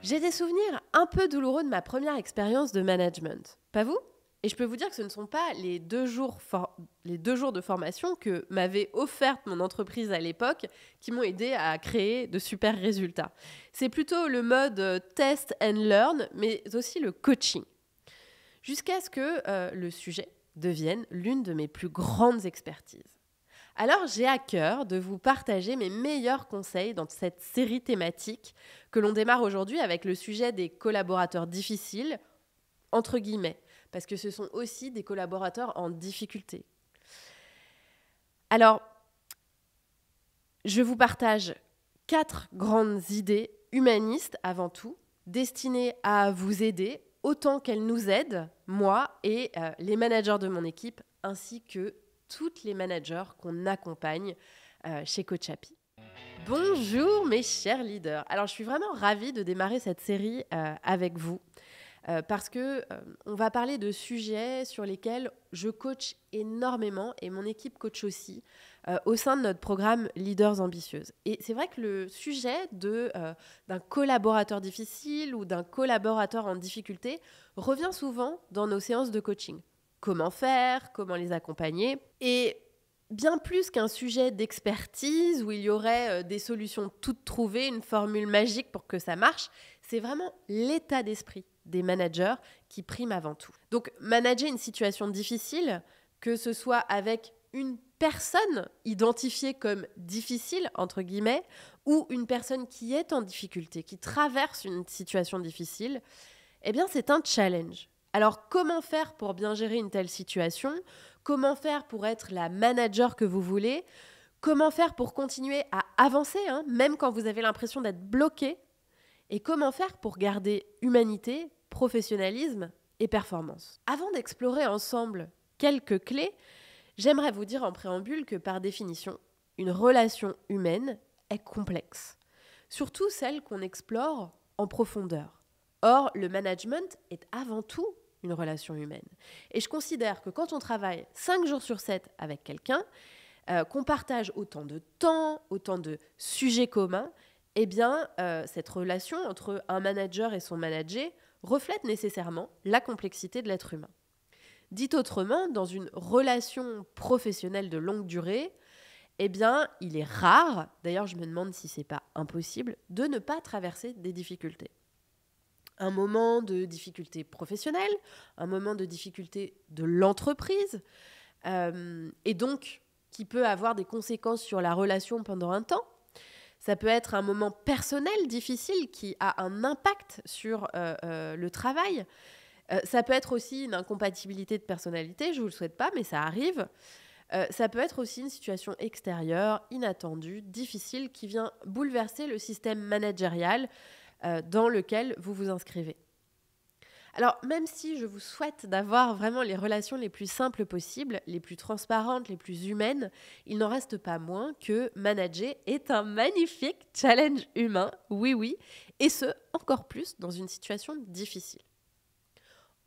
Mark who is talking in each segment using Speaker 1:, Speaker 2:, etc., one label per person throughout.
Speaker 1: J'ai des souvenirs un peu douloureux de ma première expérience de management. Pas vous? Et je peux vous dire que ce ne sont pas les 2 jours de formation que m'avait offerte mon entreprise à l'époque qui m'ont aidé à créer de super résultats. C'est plutôt le mode test and learn, mais aussi le coaching. Jusqu'à ce que le sujet devienne l'une de mes plus grandes expertises. Alors, j'ai à cœur de vous partager mes meilleurs conseils dans cette série thématique que l'on démarre aujourd'hui avec le sujet des collaborateurs difficiles, entre guillemets, parce que ce sont aussi des collaborateurs en difficulté. Alors, je vous partage 4 grandes idées humanistes avant tout, destinées à vous aider autant qu'elles nous aident, moi et les managers de mon équipe, ainsi que toutes les managers qu'on accompagne chez Coach Happy. Bonjour mes chers leaders. Alors je suis vraiment ravie de démarrer cette série avec vous parce que on va parler de sujets sur lesquels je coach énormément et mon équipe coach aussi au sein de notre programme Leaders Ambitieuses. Et c'est vrai que le sujet d'un collaborateur difficile ou d'un collaborateur en difficulté revient souvent dans nos séances de coaching. Comment faire, comment les accompagner. Et bien plus qu'un sujet d'expertise où il y aurait des solutions toutes trouvées, une formule magique pour que ça marche, c'est vraiment l'état d'esprit des managers qui prime avant tout. Donc, manager une situation difficile, que ce soit avec une personne identifiée comme difficile, entre guillemets, ou une personne qui est en difficulté, qui traverse une situation difficile, eh bien, c'est un challenge. Alors, comment faire pour bien gérer une telle situation ? Comment faire pour être la manager que vous voulez ? Comment faire pour continuer à avancer, même quand vous avez l'impression d'être bloqué ? Et comment faire pour garder humanité, professionnalisme et performance ? Avant d'explorer ensemble quelques clés, j'aimerais vous dire en préambule que par définition, une relation humaine est complexe. Surtout celle qu'on explore en profondeur. Or, le management est avant tout une relation humaine. Et je considère que quand on travaille 5 jours sur 7 avec quelqu'un, qu'on partage autant de temps, autant de sujets communs, eh bien, cette relation entre un manager et son manager reflète nécessairement la complexité de l'être humain. Dit autrement, dans une relation professionnelle de longue durée, eh bien, il est rare, d'ailleurs je me demande si c'est pas impossible, de ne pas traverser des difficultés. Un moment de difficulté professionnelle, un moment de difficulté de l'entreprise, et donc qui peut avoir des conséquences sur la relation pendant un temps. Ça peut être un moment personnel difficile qui a un impact sur le travail. Ça peut être aussi une incompatibilité de personnalité, je ne vous le souhaite pas, mais ça arrive. Ça peut être aussi une situation extérieure, inattendue, difficile, qui vient bouleverser le système managérial dans lequel vous vous inscrivez. Alors, même si je vous souhaite d'avoir vraiment les relations les plus simples possibles, les plus transparentes, les plus humaines, il n'en reste pas moins que manager est un magnifique challenge humain, oui, et ce, encore plus dans une situation difficile.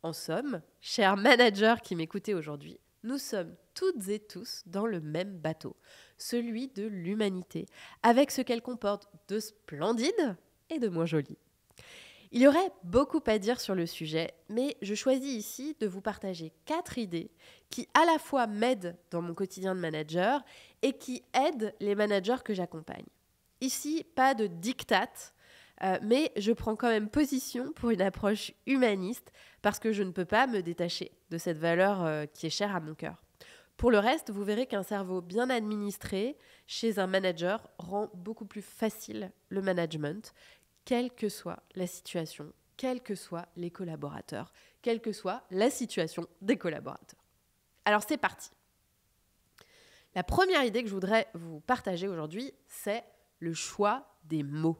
Speaker 1: En somme, chers managers qui m'écoutez aujourd'hui, nous sommes toutes et tous dans le même bateau, celui de l'humanité, avec ce qu'elle comporte de splendide et de moins joli. Il y aurait beaucoup à dire sur le sujet, mais je choisis ici de vous partager 4 idées qui à la fois m'aident dans mon quotidien de manager et qui aident les managers que j'accompagne. Ici, pas de diktat, mais je prends quand même position pour une approche humaniste parce que je ne peux pas me détacher de cette valeur qui est chère à mon cœur. Pour le reste, vous verrez qu'un cerveau bien administré chez un manager rend beaucoup plus facile le management, quelle que soit la situation, quels que soient les collaborateurs, quelle que soit la situation des collaborateurs. Alors c'est parti. La première idée que je voudrais vous partager aujourd'hui, c'est le choix des mots.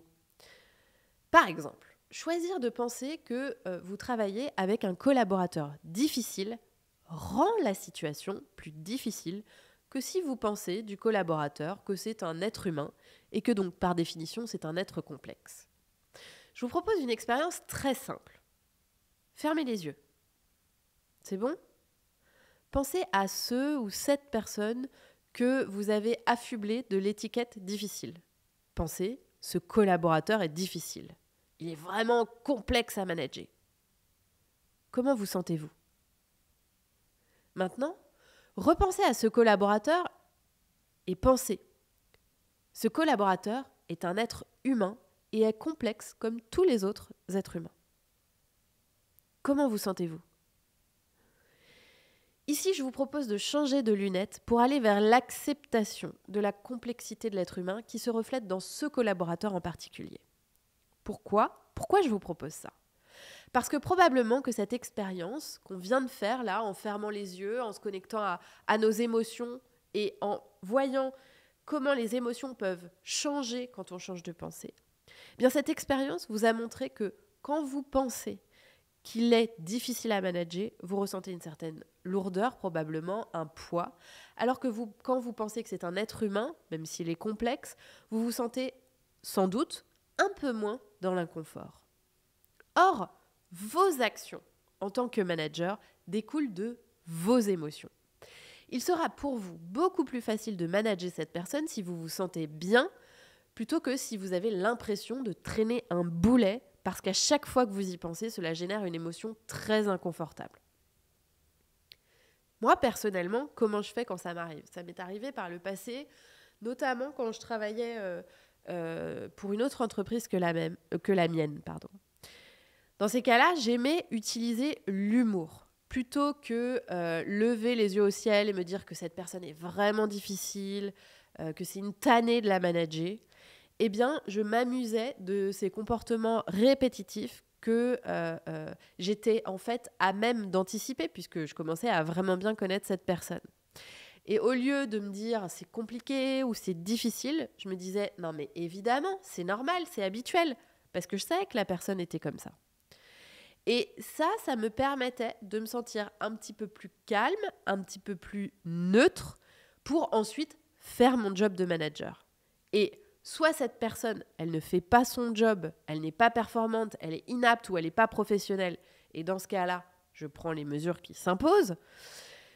Speaker 1: Par exemple, choisir de penser que vous travaillez avec un collaborateur difficile rend la situation plus difficile que si vous pensez du collaborateur que c'est un être humain et que donc par définition c'est un être complexe. Je vous propose une expérience très simple. Fermez les yeux. C'est bon ? Pensez à ceux ou cette personnes que vous avez affublés de l'étiquette difficile. Pensez, ce collaborateur est difficile. Il est vraiment complexe à manager. Comment vous sentez-vous? Maintenant, repensez à ce collaborateur et pensez. Ce collaborateur est un être humain et est complexe comme tous les autres êtres humains. Comment vous sentez-vous? Ici, je vous propose de changer de lunettes pour aller vers l'acceptation de la complexité de l'être humain qui se reflète dans ce collaborateur en particulier. Pourquoi je vous propose ça? Parce que probablement que cette expérience qu'on vient de faire là, en fermant les yeux, en se connectant à nos émotions et en voyant comment les émotions peuvent changer quand on change de pensée, eh bien cette expérience vous a montré que quand vous pensez qu'il est difficile à manager, vous ressentez une certaine lourdeur, probablement un poids, alors que quand vous pensez que c'est un être humain, même s'il est complexe, vous vous sentez sans doute un peu moins dans l'inconfort. Or, vos actions en tant que manager découlent de vos émotions. Il sera pour vous beaucoup plus facile de manager cette personne si vous vous sentez bien, plutôt que si vous avez l'impression de traîner un boulet, parce qu'à chaque fois que vous y pensez, cela génère une émotion très inconfortable. Moi, personnellement, comment je fais quand ça m'arrive? Ça m'est arrivé par le passé, notamment quand je travaillais pour une autre entreprise que la mienne. Dans ces cas-là, j'aimais utiliser l'humour. Plutôt que lever les yeux au ciel et me dire que cette personne est vraiment difficile, que c'est une tannée de la manager, eh bien, je m'amusais de ces comportements répétitifs que j'étais en fait à même d'anticiper, puisque je commençais à vraiment bien connaître cette personne. Et au lieu de me dire c'est compliqué ou c'est difficile, je me disais non mais évidemment, c'est normal, c'est habituel, parce que je savais que la personne était comme ça. Et ça me permettait de me sentir un petit peu plus calme, un petit peu plus neutre, pour ensuite faire mon job de manager. Et soit cette personne, elle ne fait pas son job, elle n'est pas performante, elle est inapte ou elle n'est pas professionnelle, et dans ce cas-là, je prends les mesures qui s'imposent.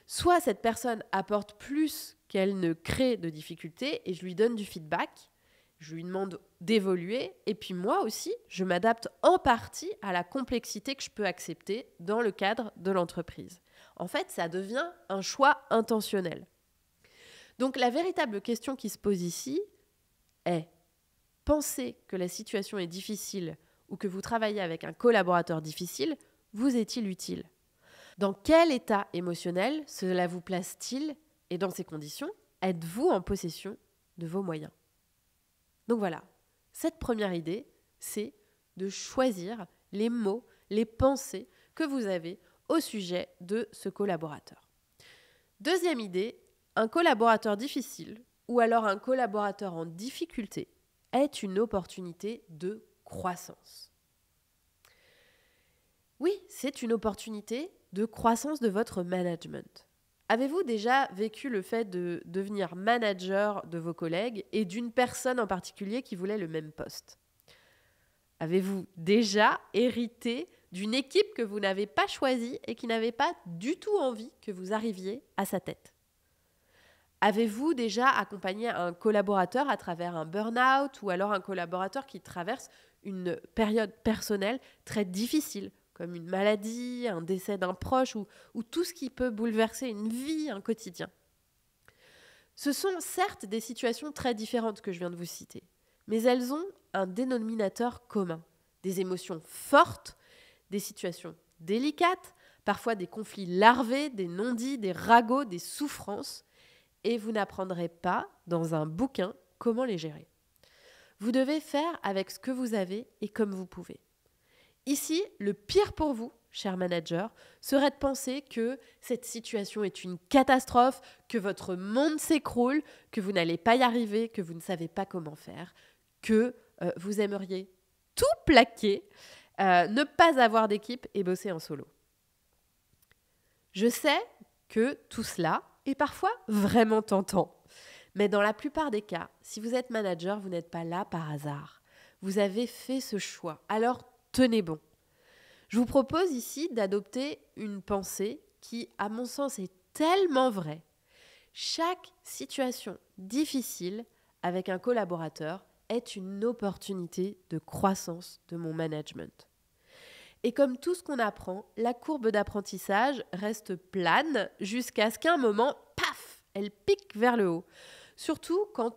Speaker 1: Soit cette personne apporte plus qu'elle ne crée de difficultés et je lui donne du feedback, je lui demande d'évoluer et puis moi aussi, je m'adapte en partie à la complexité que je peux accepter dans le cadre de l'entreprise. En fait, ça devient un choix intentionnel. Donc la véritable question qui se pose ici est: penser que la situation est difficile ou que vous travaillez avec un collaborateur difficile, vous est-il utile ? Dans quel état émotionnel cela vous place-t-il? Et dans ces conditions, êtes-vous en possession de vos moyens? Donc voilà, cette première idée, c'est de choisir les mots, les pensées que vous avez au sujet de ce collaborateur. Deuxième idée, un collaborateur difficile ou alors un collaborateur en difficulté est une opportunité de croissance. Oui, c'est une opportunité de croissance de votre management. Avez-vous déjà vécu le fait de devenir manager de vos collègues et d'une personne en particulier qui voulait le même poste? Avez-vous déjà hérité d'une équipe que vous n'avez pas choisie et qui n'avait pas du tout envie que vous arriviez à sa tête? Avez-vous déjà accompagné un collaborateur à travers un burn-out ou alors un collaborateur qui traverse une période personnelle très difficile, comme une maladie, un décès d'un proche ou tout ce qui peut bouleverser une vie, un quotidien? Ce sont certes des situations très différentes que je viens de vous citer, mais elles ont un dénominateur commun: des émotions fortes, des situations délicates, parfois des conflits larvés, des non-dits, des ragots, des souffrances, et vous n'apprendrez pas dans un bouquin comment les gérer. Vous devez faire avec ce que vous avez et comme vous pouvez. Ici, le pire pour vous, cher manager, serait de penser que cette situation est une catastrophe, que votre monde s'écroule, que vous n'allez pas y arriver, que vous ne savez pas comment faire, que vous aimeriez tout plaquer, ne pas avoir d'équipe et bosser en solo. Je sais que tout cela est parfois vraiment tentant. Mais dans la plupart des cas, si vous êtes manager, vous n'êtes pas là par hasard. Vous avez fait ce choix. Alors, tenez bon. Je vous propose ici d'adopter une pensée qui, à mon sens, est tellement vraie. Chaque situation difficile avec un collaborateur est une opportunité de croissance de mon management. Et comme tout ce qu'on apprend, la courbe d'apprentissage reste plane jusqu'à ce qu'à un moment, paf, elle pique vers le haut. Surtout quand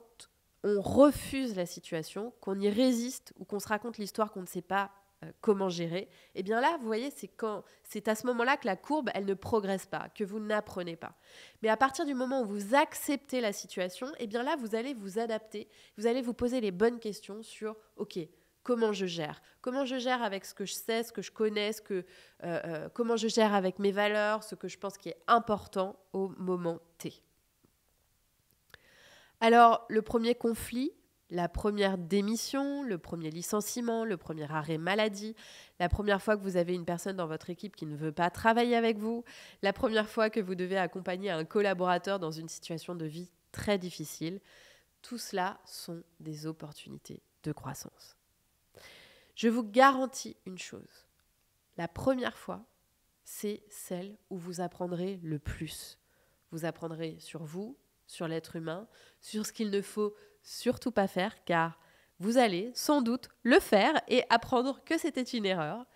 Speaker 1: on refuse la situation, qu'on y résiste ou qu'on se raconte l'histoire qu'on ne sait pas comment gérer. Et bien là, vous voyez, c'est à ce moment-là que la courbe, elle ne progresse pas, que vous n'apprenez pas. Mais à partir du moment où vous acceptez la situation, et bien là, vous allez vous adapter, vous allez vous poser les bonnes questions sur, ok, comment je gère? Comment je gère avec ce que je sais, ce que je connais, comment je gère avec mes valeurs, ce que je pense qui est important au moment T. Alors, le premier conflit, la première démission, le premier licenciement, le premier arrêt maladie, la première fois que vous avez une personne dans votre équipe qui ne veut pas travailler avec vous, la première fois que vous devez accompagner un collaborateur dans une situation de vie très difficile, tout cela sont des opportunités de croissance. Je vous garantis une chose, la première fois, c'est celle où vous apprendrez le plus. Vous apprendrez sur vous, sur l'être humain, sur ce qu'il ne faut surtout pas faire, car vous allez sans doute le faire et apprendre que c'était une erreur.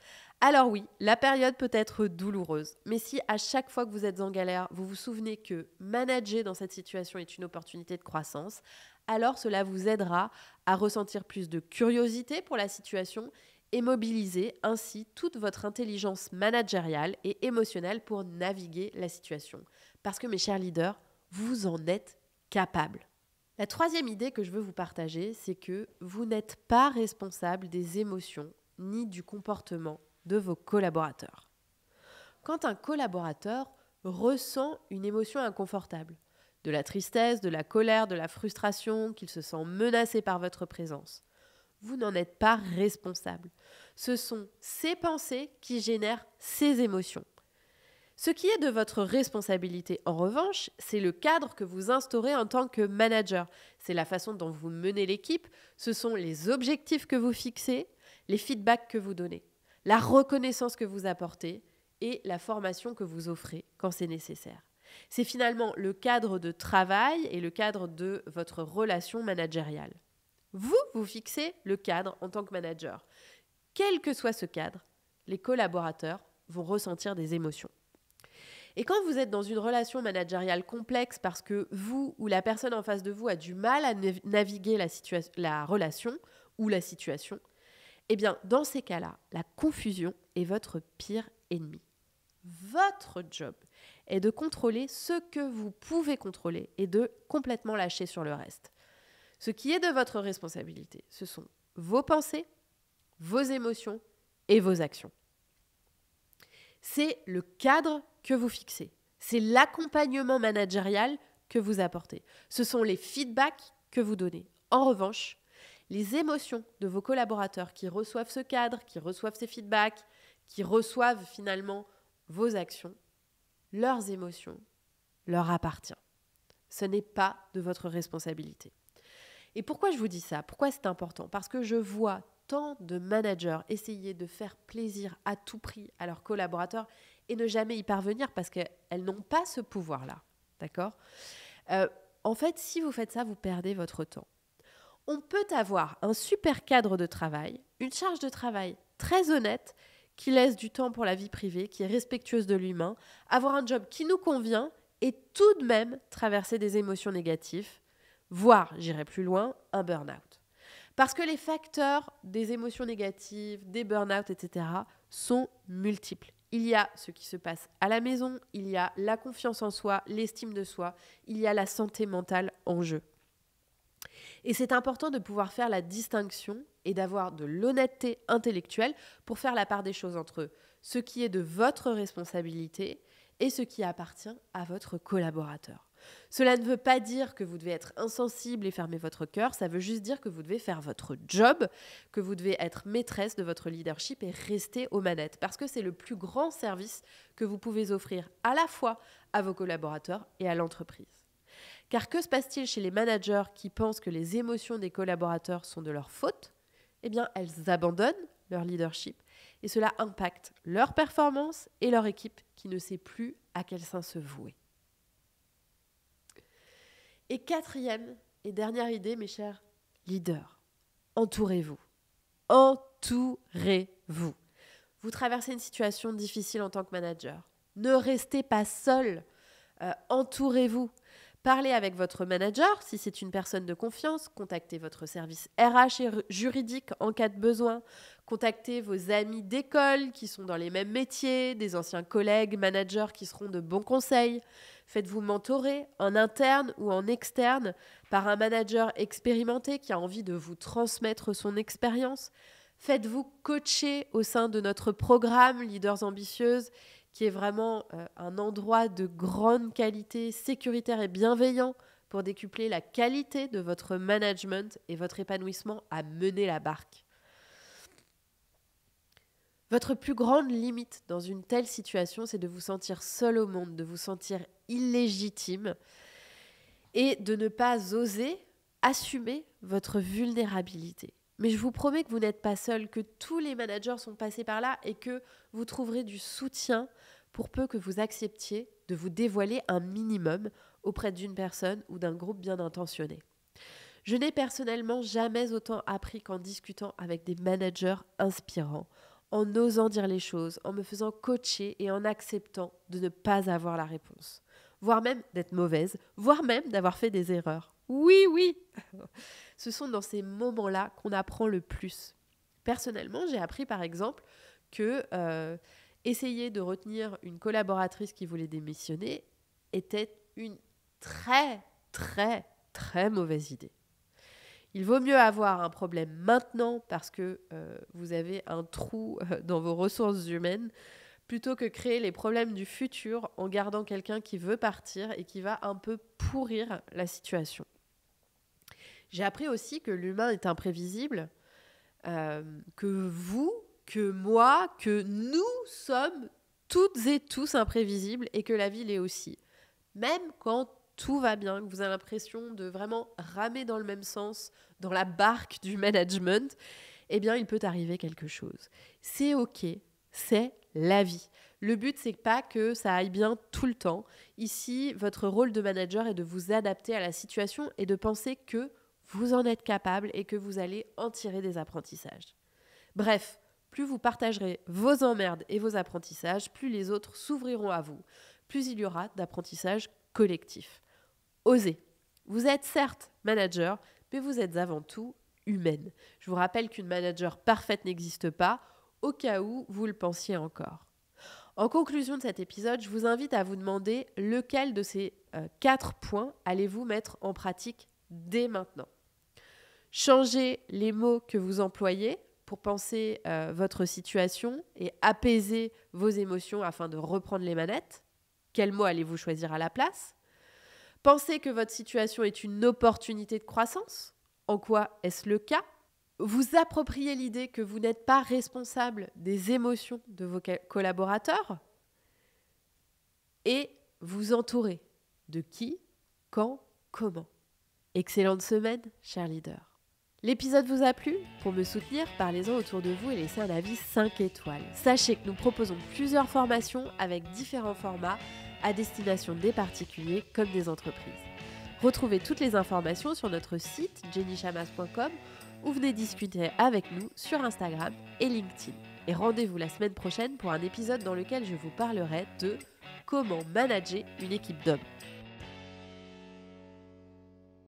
Speaker 1: Alors oui, la période peut être douloureuse, mais si à chaque fois que vous êtes en galère, vous vous souvenez que manager dans cette situation est une opportunité de croissance, alors cela vous aidera à ressentir plus de curiosité pour la situation et mobiliser ainsi toute votre intelligence managériale et émotionnelle pour naviguer la situation. Parce que mes chers leaders, vous en êtes capables. La troisième idée que je veux vous partager, c'est que vous n'êtes pas responsable des émotions ni du comportement de vos collaborateurs. Quand un collaborateur ressent une émotion inconfortable, de la tristesse, de la colère, de la frustration, qu'il se sent menacé par votre présence, vous n'en êtes pas responsable. Ce sont ces pensées qui génèrent ces émotions. Ce qui est de votre responsabilité, en revanche, c'est le cadre que vous instaurez en tant que manager. C'est la façon dont vous menez l'équipe, ce sont les objectifs que vous fixez, les feedbacks que vous donnez, la reconnaissance que vous apportez et la formation que vous offrez quand c'est nécessaire. C'est finalement le cadre de travail et le cadre de votre relation managériale. Vous fixez le cadre en tant que manager. Quel que soit ce cadre, les collaborateurs vont ressentir des émotions. Et quand vous êtes dans une relation managériale complexe parce que vous ou la personne en face de vous a du mal à naviguer la relation ou la situation, eh bien, dans ces cas-là, la confusion est votre pire ennemi. Votre job est de contrôler ce que vous pouvez contrôler et de complètement lâcher sur le reste. Ce qui est de votre responsabilité, ce sont vos pensées, vos émotions et vos actions. C'est le cadre que vous fixez. C'est l'accompagnement managérial que vous apportez. Ce sont les feedbacks que vous donnez. En revanche, les émotions de vos collaborateurs qui reçoivent ce cadre, qui reçoivent ces feedbacks, qui reçoivent finalement vos actions, leurs émotions leur appartiennent. Ce n'est pas de votre responsabilité. Et pourquoi je vous dis ça? Pourquoi c'est important? Parce que je vois tant de managers essayer de faire plaisir à tout prix à leurs collaborateurs et ne jamais y parvenir parce qu'elles n'ont pas ce pouvoir-là. D'accord? En fait, si vous faites ça, vous perdez votre temps. On peut avoir un super cadre de travail, une charge de travail très honnête, qui laisse du temps pour la vie privée, qui est respectueuse de l'humain, avoir un job qui nous convient et tout de même traverser des émotions négatives, voire, j'irai plus loin, un burn-out. Parce que les facteurs des émotions négatives, des burn-out, etc. sont multiples. Il y a ce qui se passe à la maison, il y a la confiance en soi, l'estime de soi, il y a la santé mentale en jeu. Et c'est important de pouvoir faire la distinction et d'avoir de l'honnêteté intellectuelle pour faire la part des choses entre ce qui est de votre responsabilité et ce qui appartient à votre collaborateur. Cela ne veut pas dire que vous devez être insensible et fermer votre cœur, ça veut juste dire que vous devez faire votre job, que vous devez être maîtresse de votre leadership et rester aux manettes, parce que c'est le plus grand service que vous pouvez offrir à la fois à vos collaborateurs et à l'entreprise. Car que se passe-t-il chez les managers qui pensent que les émotions des collaborateurs sont de leur faute? Eh bien, elles abandonnent leur leadership et cela impacte leur performance et leur équipe qui ne sait plus à quel sein se vouer. Et quatrième et dernière idée, mes chers leaders, entourez-vous. Entourez-vous. Vous traversez une situation difficile en tant que manager. Ne restez pas seul. Entourez-vous. Parlez avec votre manager si c'est une personne de confiance. Contactez votre service RH et juridique en cas de besoin. Contactez vos amis d'école qui sont dans les mêmes métiers, des anciens collègues, managers qui seront de bons conseils. Faites-vous mentorer en interne ou en externe par un manager expérimenté qui a envie de vous transmettre son expérience. Faites-vous coacher au sein de notre programme Leaders Ambitieuses, qui est vraiment un endroit de grande qualité, sécuritaire et bienveillant pour décupler la qualité de votre management et votre épanouissement à mener la barque. Votre plus grande limite dans une telle situation, c'est de vous sentir seul au monde, de vous sentir illégitime et de ne pas oser assumer votre vulnérabilité. Mais je vous promets que vous n'êtes pas seul, que tous les managers sont passés par là et que vous trouverez du soutien pour peu que vous acceptiez de vous dévoiler un minimum auprès d'une personne ou d'un groupe bien intentionné. Je n'ai personnellement jamais autant appris qu'en discutant avec des managers inspirants, en osant dire les choses, en me faisant coacher et en acceptant de ne pas avoir la réponse, voire même d'être mauvaise, voire même d'avoir fait des erreurs. Oui, ce sont dans ces moments-là qu'on apprend le plus. Personnellement, j'ai appris par exemple que essayer de retenir une collaboratrice qui voulait démissionner était une très mauvaise idée. Il vaut mieux avoir un problème maintenant parce que vous avez un trou dans vos ressources humaines plutôt que créer les problèmes du futur en gardant quelqu'un qui veut partir et qui va un peu pourrir la situation. J'ai appris aussi que l'humain est imprévisible, que vous, que moi, que nous sommes toutes et tous imprévisibles et que la vie l'est aussi. Même quand tout va bien, que vous avez l'impression de vraiment ramer dans le même sens, dans la barque du management, eh bien, il peut arriver quelque chose. C'est OK, c'est la vie. Le but, c'est pas que ça aille bien tout le temps. Ici, votre rôle de manager est de vous adapter à la situation et de penser que vous en êtes capable et que vous allez en tirer des apprentissages. Bref, plus vous partagerez vos emmerdes et vos apprentissages, plus les autres s'ouvriront à vous, plus il y aura d'apprentissage collectif. Osez. Vous êtes certes manager, mais vous êtes avant tout humaine. Je vous rappelle qu'une manager parfaite n'existe pas, au cas où vous le pensiez encore. En conclusion de cet épisode, je vous invite à vous demander lequel de ces 4 points allez-vous mettre en pratique dès maintenant. Changez les mots que vous employez pour penser votre situation et apaiser vos émotions afin de reprendre les manettes. Quels mots allez-vous choisir à la place ? Pensez que votre situation est une opportunité de croissance. En quoi est-ce le cas ? Vous appropriez l'idée que vous n'êtes pas responsable des émotions de vos collaborateurs et vous entourez de qui, quand, comment. Excellente semaine, chers leaders. L'épisode vous a plu ? Pour me soutenir, parlez-en autour de vous et laissez un avis 5 étoiles. Sachez que nous proposons plusieurs formations avec différents formats à destination des particuliers comme des entreprises. Retrouvez toutes les informations sur notre site jennychamas.com ou venez discuter avec nous sur Instagram et LinkedIn. Et rendez-vous la semaine prochaine pour un épisode dans lequel je vous parlerai de comment manager une équipe d'hommes.